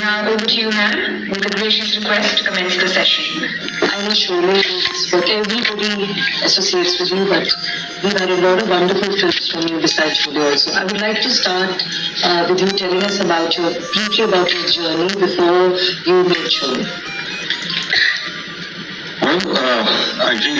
Now over to you, ma'am, with a gracious request to commence the session. I know Sholay is what everybody associates with you, but we've had a lot of wonderful films from you besides Sholay also. I would like to start with you telling us briefly about your journey before you made Sholay. Well, I think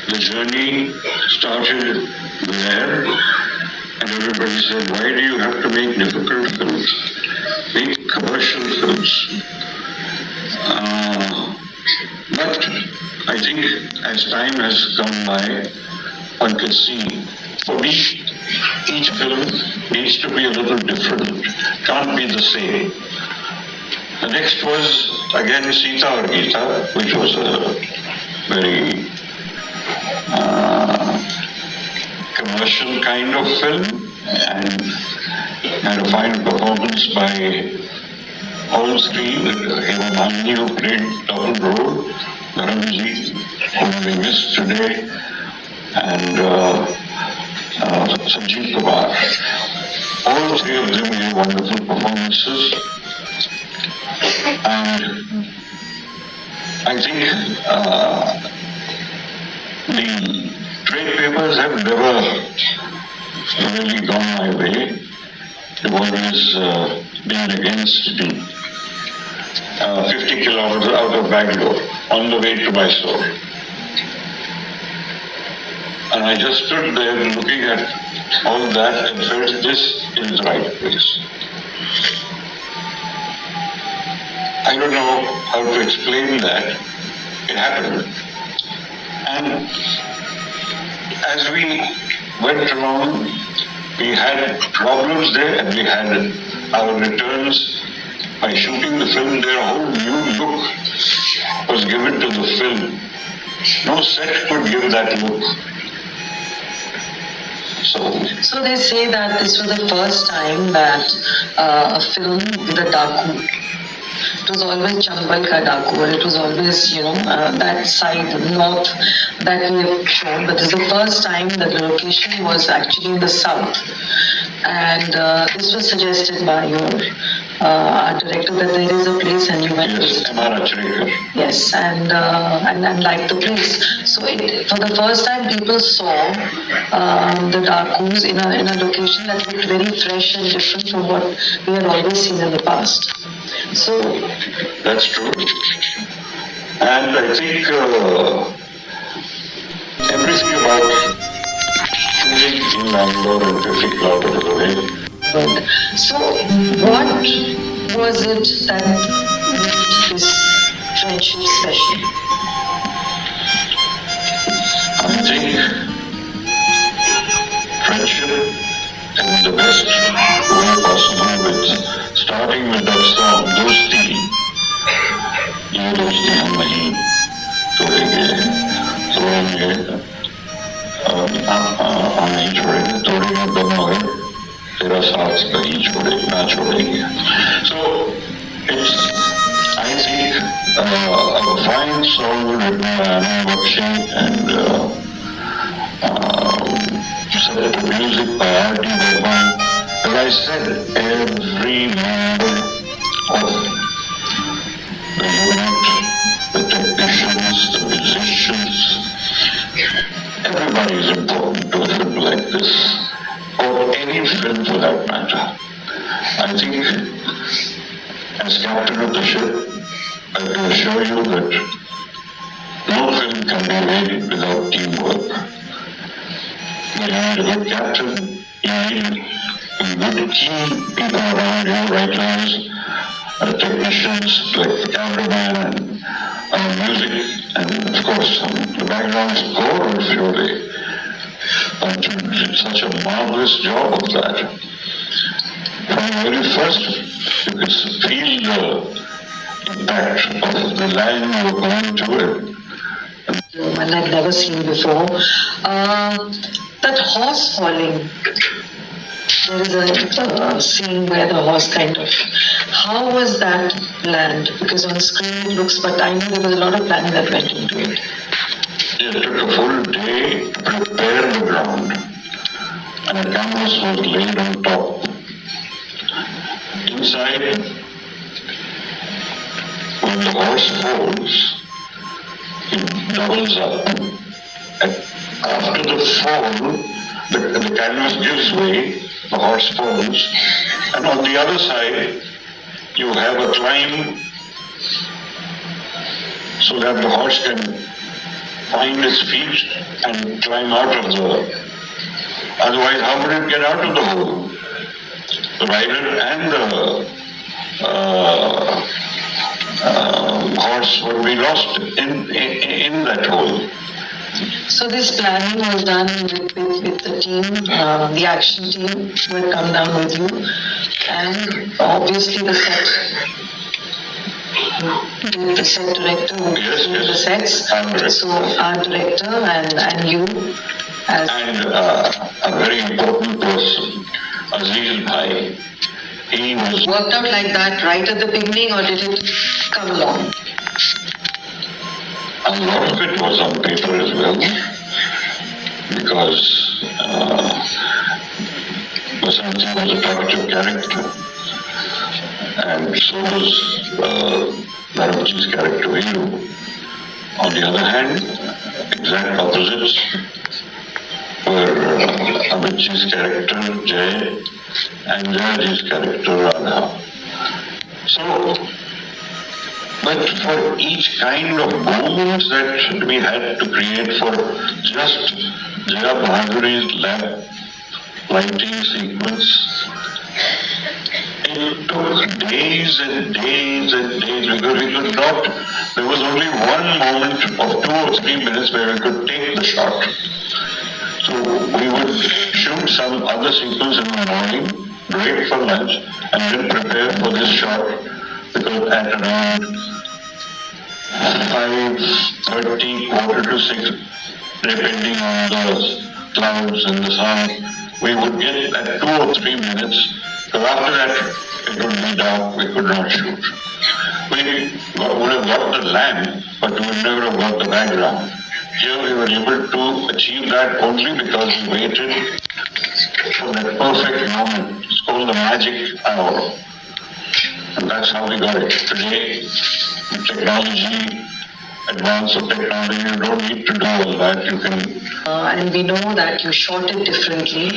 the journey started there, and everybody said, why do you have to make difficult films? Make commercial films. But I think as time has gone by, one can see for me, each film needs to be a little different, can't be the same. The next was again Sita or Gita, which was a very commercial kind of film, and had a fine performance by all three. Hema Malini, who played double role, Dharamji, whom we missed today, and Sanjeev Kumar. All three of them gave wonderful performances, and I think the trade papers have never really gone my way. They've always been against me. 50 kilometers out of Bangalore, on the way to Mysore. And I just stood there looking at all that and felt this is the right place. I don't know how to explain that. It happened. And as we went along, we had problems there, and we had our returns. By shooting the film, their whole new look was given to the film. No set could give that look. So they say that this was the first time that a film with a Daku. It was always Chambal ka Daku, and it was always, that side, north, that we have shown. But this is the first time that the location was actually in the south. And this was suggested by your art director that there is a place, and you went. Yes, Amara Chirikar. Yes, and liked the place. So for the first time, people saw the Dakus in a location that looked very fresh and different from what we had always seen in the past. So that's true, and I think everything about shooting in Bangalore and 50 kilometers away. But so, what was it that made this friendship special? I think friendship in the best way possible, with starting with that song, Dosti, Ye Dosti Hum Nahi Todenge, हम नहीं छोड़ेंगे, तोड़ेंगे दोनों है, तेरा साथ कहीं ना छोड़ेंगे. So it's, I think, a fine song written by Anand Bakshi, and set to music by R.D. Burman. As I said, every member of the unit, the technicians, the musicians, everybody is important to a film like this, or any film for that matter. I think, as captain of the ship, I can assure you that no film can be made without teamwork. You need a good captain, you need good key people around you, writers, technicians like the cameraman and music, and of course the background score of Sholay. And did such a marvelous job of that. From the very first, you could feel the impact of the line you were going to it. And I've never seen before. That horse falling. There is a scene where the horse kind of. How was that planned? Because on screen it looks, but I know there was a lot of planning that went into it. It took a full day to prepare the ground, and a canvas was laid on top. side, when the horse falls, it doubles up. And after the fall, the canvas gives way, the horse falls, and on the other side, you have a climb so that the horse can find its feet and climb out of the... Otherwise, how would it get out of the hole? The rider and the horse would be lost in that hole. So this planning was done with the team, the action team who had come down with you, and obviously the set director who did the sets. So our director and you as... And a very important person, Aziz Bhai. He was worked out like that right at the beginning, or did it come along? a lot of it was on paper as well, because Vasanti was a talkative character, and so was Bharatji's character Veenu. On the other hand, exact opposites were Amitji's character Jay and Jayaji's character Radha. So, but for each kind of moment that we had to create for just Jaya Bahaduri's lab lighting sequence, it took days and days and days because we could not, there was only one moment of 2 or 3 minutes where we could take the shot. So we would shoot some other sequence in the morning, break for lunch, and then prepare for this shot, because at around 5:30, 5:45, depending on the clouds and the sun, we would get at 2 or 3 minutes, because after that it would be dark, we could not shoot. We would have got the lamp, but we would never have got the background. Here we were able to achieve that only because we waited for that perfect moment. It's called the magic hour. And that's how we got it. Today, technology, advance of technology, you don't need to do all that. You can... and we know that you shot it differently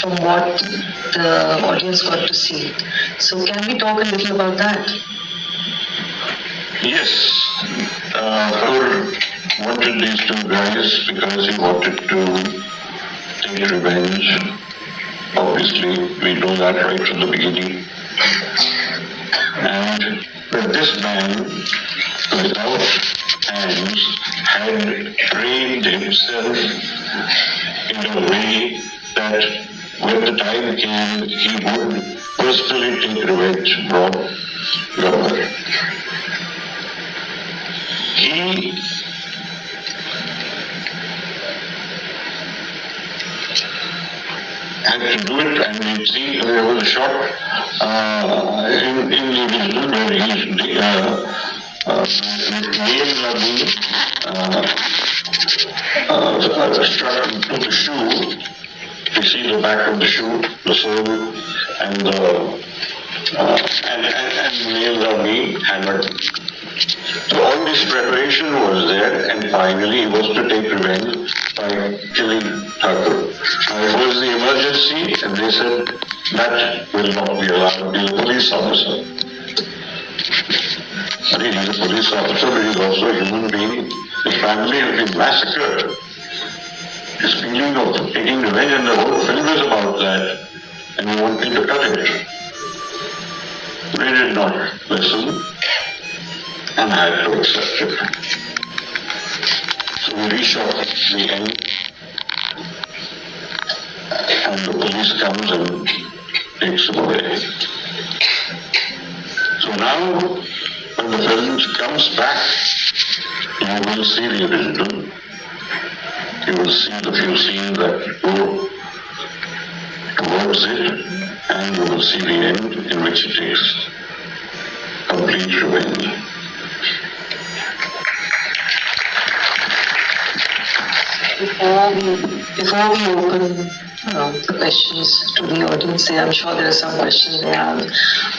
from what the audience got to see. So can we talk a little about that? Yes. Kaur wanted these 2 guys because he wanted to take revenge. Obviously, we know that right from the beginning. And but this man, without hands, had trained himself in a way that when the time came, he would personally take revenge from Gabbar. He had to do it, and we see there was a shot in the original where he nailed Ravi struck into the shoe. You see the back of the shoe, the sole, and nailed Ravi hammered. So all this preparation was there, and finally he was to take revenge by killing Thakur. Now it was the emergency, and they said that will not be allowed. He's a police officer. I mean, he's a police officer, but he's also a human being. His family has been massacred. His feeling of taking revenge, and the whole film is about that, and we want me to cut it. We did not listen, and I had to accept it. So we reshot the end, and the police comes and takes him away. So now, when the film comes back, you will see the original. You will see the few scenes that go towards it, and you will see the end in which it takes complete revenge. Before we open the questions to the audience. I'm sure there are some questions they have.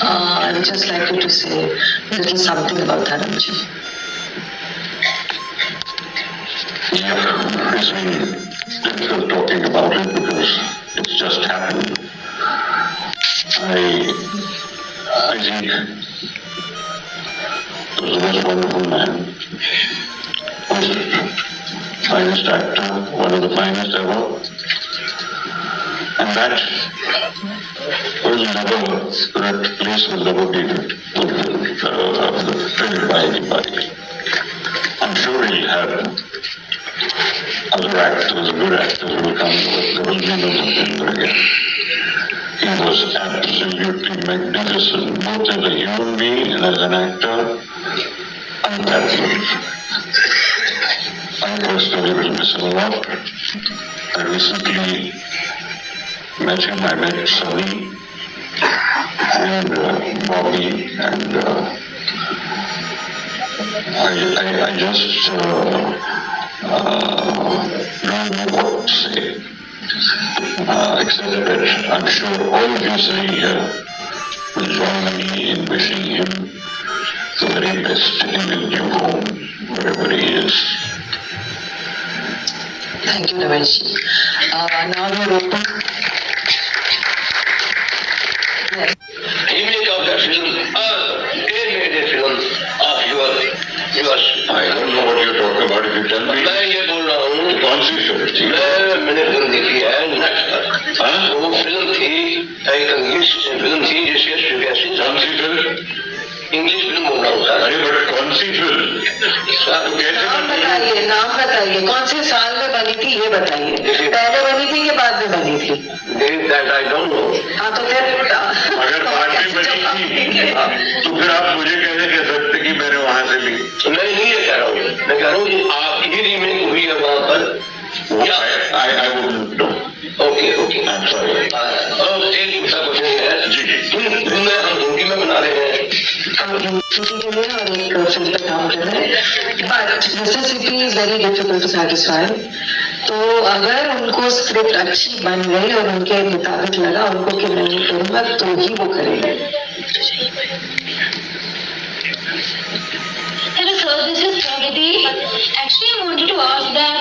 I would just like you to say a little something about Dharamji. Yeah, it's been difficult talking about it because it's just happened. I think he was the most wonderful man. Finest actor, one of the finest ever. And that place will never be filled by anybody. I'm sure he'll have other actors, good actors who will come, but there will be no Bhupendra again. He was absolutely magnificent, both as a human being and as an actor. Unparalleled. I personally will miss him a lot. I recently met him. I met Sunny and Bobby, and I just don't know what to say. Except that I'm sure all of you sitting here will join me in wishing him the very best in his new home, wherever he is. Thank you, Ramesh. Now we're open. Yes. Remake of that film, they made a film of yours. I don't know what you're talking about. If you tell me, मैं ये बोल रहा हूँ कौन सी film थी? मैंने film देखी है नेक्स्ट। वो फिल्म थी एक इंग्लिश फिल्म थी जिसके कौन सी फिल्म? इंग्लिश फिल्म बोल रहा हूँ सर। अरे बट कौन सी फिल्म? नाम बताइए कौन से साल में बनी थी ये बताइए। पहले बनी थी कि बाद में बनी थी? That I don't know. हाँ तो फिर अगर बाद में बनी थी तो फिर आप मुझे कैसे कह सकते कि मैंने वहां से ली? मैं नहीं ये कह रहा हूँ, मैं कह रहा हूँ आपकी रीमेक हुई है वहाँ पर। I wouldn't know. Okay. I'm sorry. एक दूसरा क्वेश्चन है जी। फिल्म हम हिंदी में बना रहे हैं। हम हिंदी के लिए और एक फिल्म पे काम कर रहे हैं। But necessity is very difficult to satisfy. तो अगर उनको स्क्रिप्ट अच्छी बन गई और उनके मुताबिक लगा उनको कि मैं ये करूँगा तो ही वो करेंगे। Hello sir, this is Pragati. Actually, I wanted to ask that,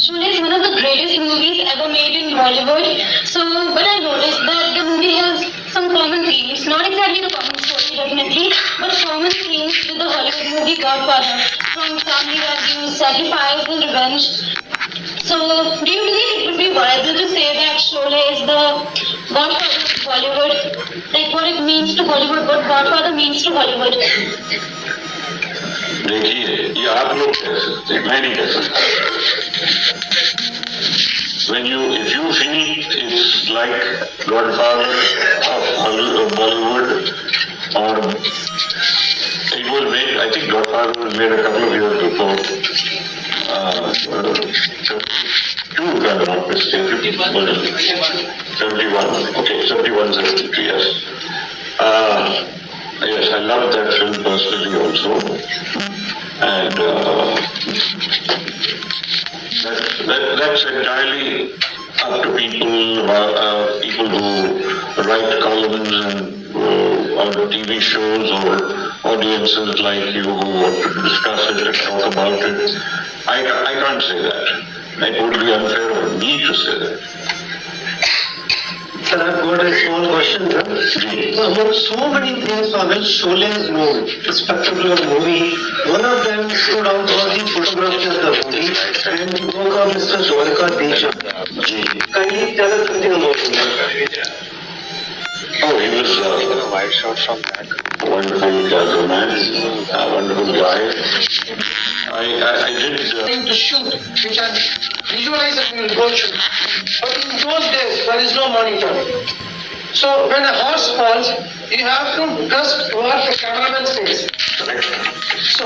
Sholay is one of the greatest movies ever made in Bollywood. So, but I noticed that the movie has some common themes, not exactly the common story definitely, but common themes with the Hollywood movie Godfather, from family values, sacrifice and revenge. So, do you believe it would be viable to say that Sholay is the Godfather of Bollywood? Like what it means to Bollywood, what Godfather means to Hollywood? देखिए ये आप लोग कह सकते हैं, मैं नहीं कह सकता। If you feel it's like Godfather of Bollywood, or it was made, I think Godfather was made a couple of years before. 2, if I'm not mistaken. 71. Okay, 71, 72, yes. Yes, I love that film personally also. And that's entirely up to people who write columns and on TV shows or audiences like you who want to discuss it and talk about it. I can't say that. It would be unfair of me to say that. Sir, I've got a small question, sir. Among so many things for which Sholay is known, this particular movie, one of them stood out was the photography of the movie and the work of Mr. Dwarka Deja. Kindly tell us something about him. Oh, he was a wide shot from that. Wonderful man, a wonderful guy. I did. To shoot, which are visualized and will go shoot. But in those days, there is no monitor. So when a horse falls, you have to press towards the cameraman's face. So,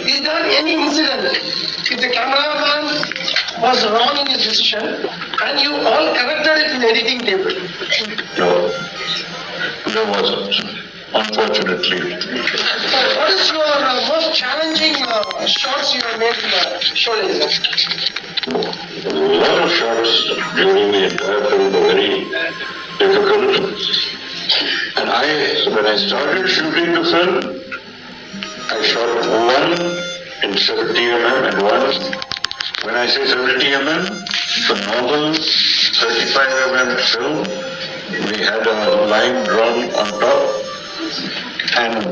is there any incident if the cameraman was wrong in his decision and you all corrected it in editing table? No, there wasn't. Unfortunately. What is your most challenging shots you have made in the Sholay? A lot of shots during the entire film were very difficult. And when I started shooting the film, I shot one in 70 mm and one, when I say 70 mm, the normal 35 mm film, we had a line drawn on top and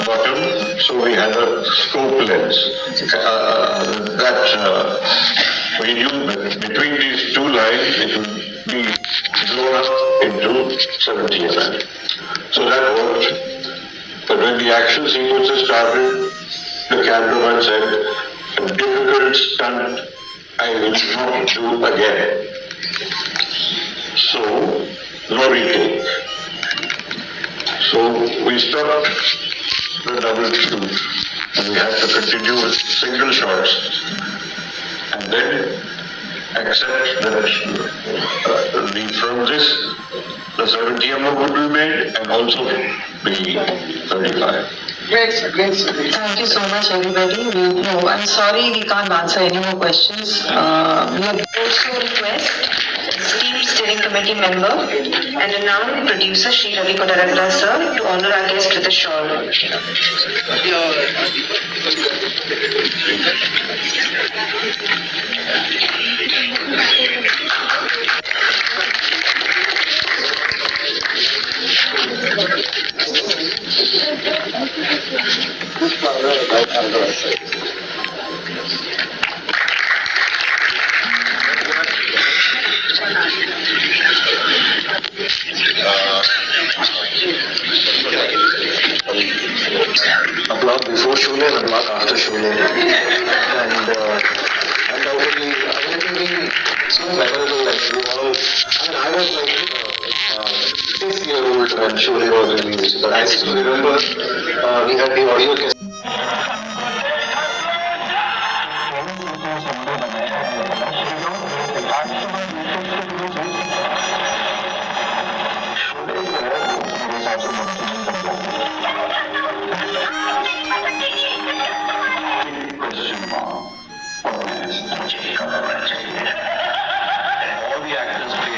bottom, so we had a scope lens. We knew that between these two lines it would be blown up into 70 mm. So that worked. But when the action sequences started, the cameraman said, a difficult stunt I will not do again. So, no retake. So we stopped the double shoot and we had to continue with single shots and then accept that from this the 70 mm would be made and also the 35. Great, sir. Great, sir. Thank you so much, everybody. I'm sorry we can't answer any more questions. We have Also request esteemed steering committee member and renowned producer Sri Ravi Kodaragra sir to honor our guest with a shawl. Applaud before Shule and applaud after Shule. And undoubtedly, everything so memorable, like we all, I was like 6-year-old when Shule was released, but I still remember we had the audio cassette. All the actors played